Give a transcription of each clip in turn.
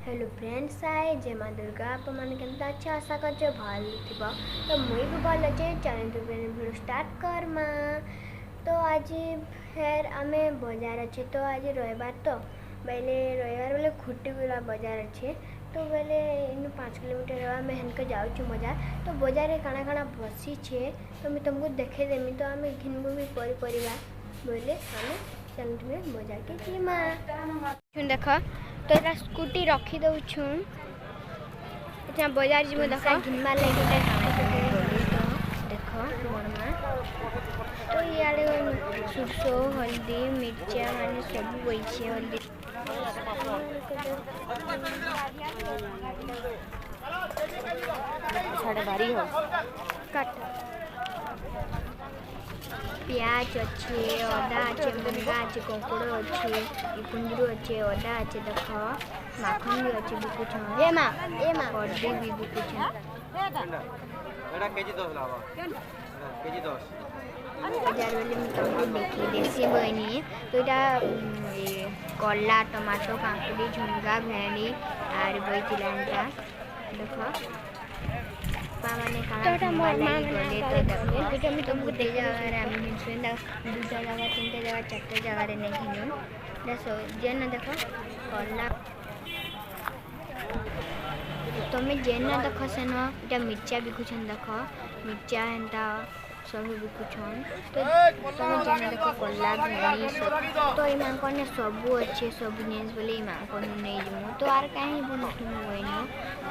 Hello friends आए जय माँ दुर्गा आप मैंने केमता अच्छे आशा कर भल थी तो मुई भी भल अच्छे चैनल वीडियो स्टार्ट करमा। तो आज फिर आम बाजार अच्छे तो आज रविवार तो बेले रविवार बेले खुटीगुड़ा बाजार अच्छे तो बेले इन 5 किलोमीटर आम हेनके जाऊँ बाजार तो बाजार काଣା काଣା बसी छे तो मैं तुमको देखे देमी तो आम घिनबू भी परिया बोले आम चल बाजार के जीमा देख तो ये स्कूटी रखी दौछु इतना बाजार जी देख घिनवा लगे देख मरमा तो इे सुरसो हल्दी मिर्चा माने सब बोइछे हल्दी साढ़े भारी हो काट प्याज अच्छे अदा अच्छे मुनगा अच्छे कंकुड़ अच्छे कुंदरू अच्छे अदा अच्छे देख माखन भी अच्छे बिकुछ ए माँ कड्डी भी बिकुछ बाजार वाले तुमको देखी देसी बनी तो ये कला टमाटो काकुड़ी झुंगा भेड़ी आर बैठा देख माने तुमको दे जगह दूसरा जगह 3टा जगह 4टा जगह नहीं जेन देख कला तुम्हें जेन देख सेन इटा मिर्चा बिकुछन देख मिर्चा हेन्ता सब बिकुछन तो तुम जेन देख कला भेड़ी तो ये सब अच्छे सब जिन बोले नहीं जीमु तो आर कहीं बुन हुए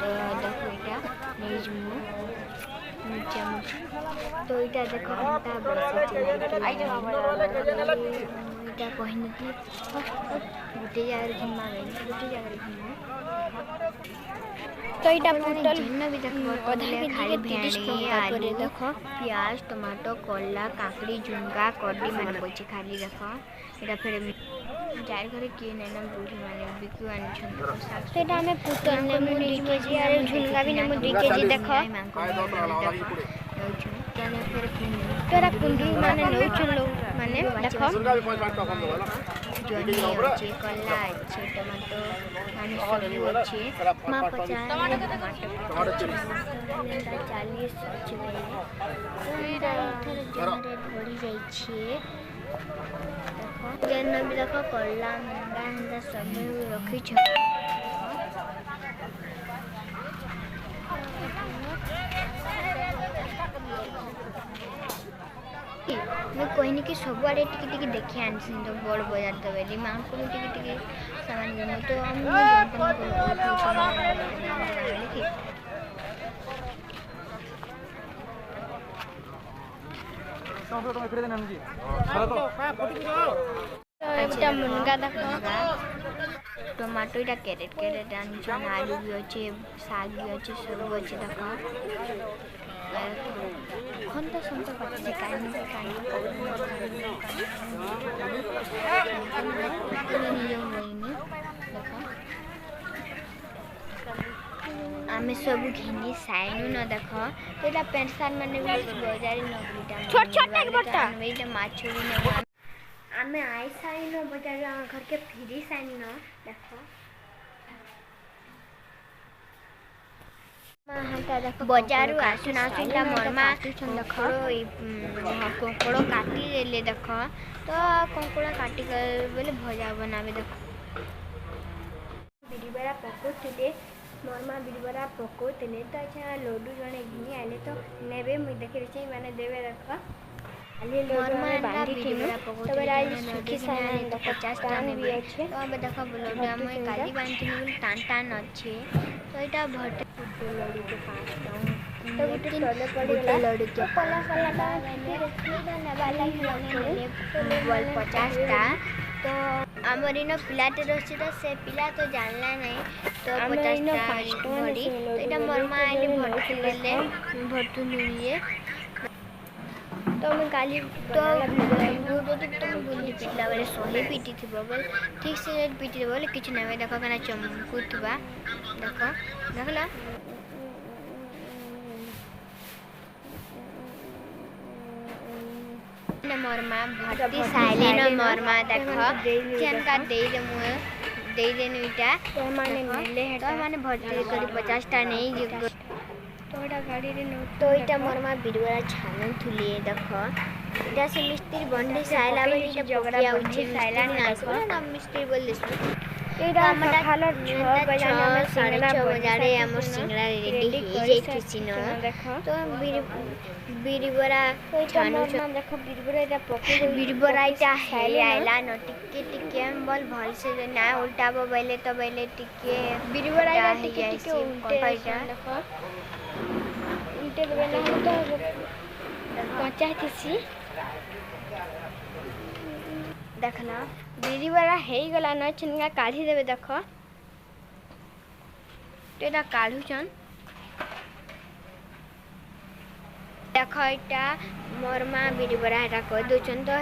तो देखो यहाँ नहीं जीमु मिर्चा तो यहाँ देख इटा कहनी कि गोटे जगह घिमा गोटे जगह घिमा तो यहाँ पुटल भी देख खाली भेड़ी आलू देख प्याज टमाटो कला काकड़ी झुंगा कड्डी मैंने पड़े खाली देख यहाँ फिर जार घर किए ना बुढ़ी मैंने बिकु आनी आम पुटल नेमु 2 केजी और झुनगा भी नेमु 2 केजी देख तोरा कुंडी माने नौचन लोग माने देख जनी अच्छे कला अच्छे टमाटो माने सब अच्छे माँ 50 टमाटो 40 अच्छे बढ़ी जाइए जेन भी देख कला मुंगा हेन्ता सब रखी मैं कहनी कि सब आड़े टिके देखी आनी तो बड़ बाजार तो बेली माँ को टिके सामान देनी तो मुनगा देख टमाटो इटा कैरेट आनी आलू भी अच्छे साग भी अच्छे सब अच्छे देख खंता संता पड़े आम सब घिनी साइनु न देख तो यहाँ पेंट सार्ट मैंने बाजार नईटा माछ आम आई साइन बाजार घर के फ्री साइन न देख बाजार आसुन मरमा कंकड़ काटी देले देख तो कंकड़ काटी बोले भजा बनावे देख बिड़बरा पकोते मरमा बिड़बरा पकोते तो अच्छा लड्डू जड़े घिनी आले तो नेबे मुझे देखे मैंने देवे देख सुखी सामान 50 टान भी अच्छे तो अब देख लड्डू आम काली बांधी टान टान अच्छे तो यहाँ भटे लड्डू के 5 टाँग तो गोटे लड्डू के पला बल 50टा तो आमर इन पिलाटे रही तो से पिला तो जानला नहीं तो 50टा भरी तो यहाँ मरमा आए भरतु लिए तो मैं काली तो तुम बुली पिटला बेले 100 पीटी थी बोल ठीक से पीटी बोले किछ ना देख कना चमकुथबा देख देखला मरमा भर्ती साइलेन मरमा देख जेनका दे दे दे देनु इटा तो माने मिले है तो माने भर्ती करी 50 टा नहीं जे तो एटा गाड़ी रे नो तो इटा मोरमा बिरबरा छानन थुली देखो इटा से मिस्त्री बंडी साइला बेली इटा जगरा बंडी साइला ना मिस्त्री बोल देसु एटा सखालो 6 बजे हम सिंगड़ा बजारे हमर सिंगड़ा रेडी हो जाई छिनो तो बिरबरा छानु देखो बिरबरा इटा पके बिरबरा इटा हेले आइला न टिके टिके हम बोल भल से ना उल्टाबो बेले तो बेले टिके बिरबरा इटा टिके टिके उल्टा देखो उल्टे बेला हम तो कच्चा थिसी देखना बिरबरा हे गला न छिनगा काढी देबे देखो तेरा काढू छन देखो इटा मोरमा बिरबरा एटा कर दो छन तो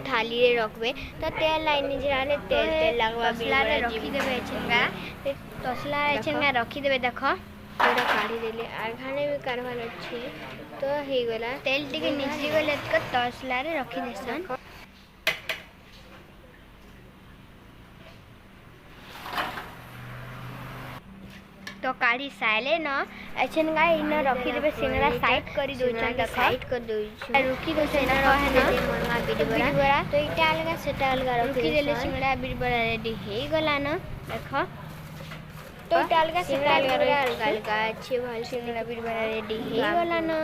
थाली रे रखबे तो तेल लाइन जिराले तेल तेल लगवा बिरबरा रे रखी देबे छिनगा तसला रे छिनगा रखी देबे देखो तेरा काढी देले आघाने भी करवाल अछि तो हे गला तेल टिके निचली गले तो तसला रे रखी देसन तो काढ़ी साइले न एछन गाय इन रखी देबे सिंगड़ा साइड करी दो छन देखो साइड कर दो रुकी दो सेना रहे न मोरमा बिरबरा तो इटा अलगा सेटा अलगा रुकी देले सिंगड़ा बिरबरा रेडी हे गला न देखो तो इटा अलगा सेटा अलगा अलगा अच्छे भल सिंगड़ा बिरबरा रेडी हे गला न